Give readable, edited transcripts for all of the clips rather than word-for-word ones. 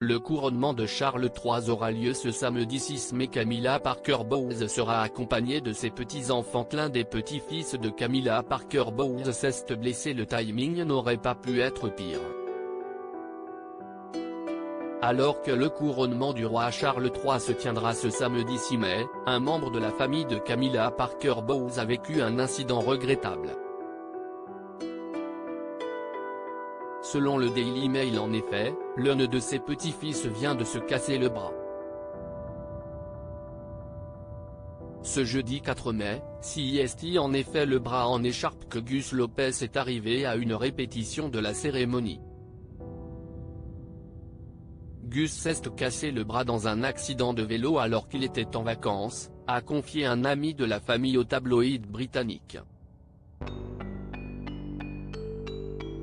Le couronnement de Charles III aura lieu ce samedi 6 mai. Camilla Parker Bowles sera accompagnée de ses petits-enfants. L'un des petits-fils de Camilla Parker Bowles s'est blessé. Le timing n'aurait pas pu être pire. Alors que le couronnement du roi Charles III se tiendra ce samedi 6 mai, un membre de la famille de Camilla Parker Bowles a vécu un incident regrettable. Selon le Daily Mail, en effet, l'un de ses petits-fils vient de se casser le bras. Ce jeudi 4 mai, CIST en effet le bras en écharpe que Gus Lopez est arrivé à une répétition de la cérémonie. Gus s'est cassé le bras dans un accident de vélo alors qu'il était en vacances, a confié un ami de la famille au tabloïd britannique.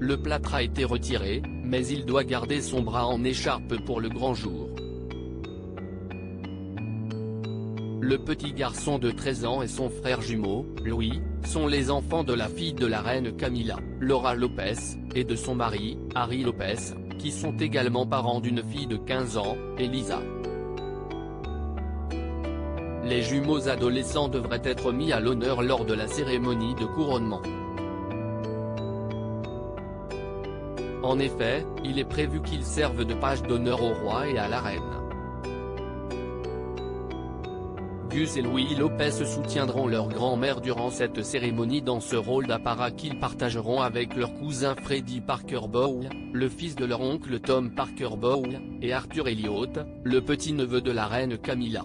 Le plâtre a été retiré, mais il doit garder son bras en écharpe pour le grand jour. Le petit garçon de 13 ans et son frère jumeau, Louis, sont les enfants de la fille de la reine Camilla, Laura Lopez, et de son mari, Harry Lopez, qui sont également parents d'une fille de 15 ans, Elisa. Les jumeaux adolescents devraient être mis à l'honneur lors de la cérémonie de couronnement. En effet, il est prévu qu'ils servent de page d'honneur au roi et à la reine. Gus et Louis Lopez soutiendront leur grand-mère durant cette cérémonie dans ce rôle d'apparat qu'ils partageront avec leur cousin Freddie Parker Bowles, le fils de leur oncle Tom Parker Bowles, et Arthur Elliott, le petit-neveu de la reine Camilla.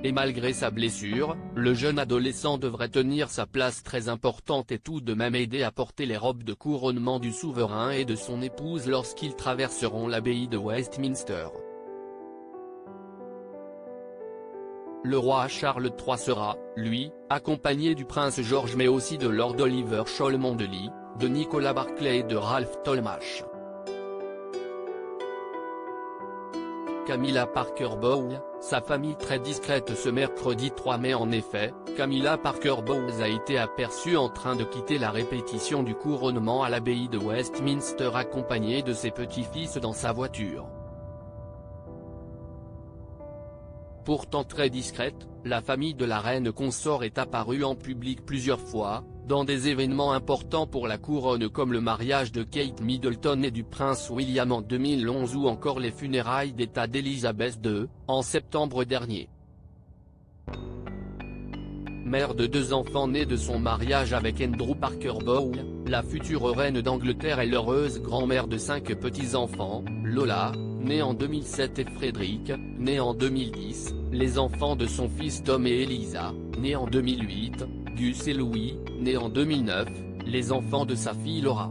Et malgré sa blessure, le jeune adolescent devrait tenir sa place très importante et tout de même aider à porter les robes de couronnement du souverain et de son épouse lorsqu'ils traverseront l'abbaye de Westminster. Le roi Charles III sera, lui, accompagné du prince George mais aussi de Lord Oliver Cholmondeley, de Nicolas Barclay et de Ralph Tolmach. Camilla Parker Bowles, sa famille très discrète ce mercredi 3 mai. En effet, Camilla Parker Bowles a été aperçue en train de quitter la répétition du couronnement à l'abbaye de Westminster accompagnée de ses petits-fils dans sa voiture. Pourtant très discrète, la famille de la reine consort est apparue en public plusieurs fois, dans des événements importants pour la couronne comme le mariage de Kate Middleton et du prince William en 2011 ou encore les funérailles d'État d'Elizabeth II, en septembre dernier. Mère de 2 enfants nés de son mariage avec Andrew Parker Bowles, la future reine d'Angleterre et l'heureuse grand-mère de 5 petits-enfants, Lola, née en 2007 et Frédéric, né en 2010, les enfants de son fils Tom et Elisa, nés en 2008, Gus et Louis, nés en 2009, les enfants de sa fille Laura.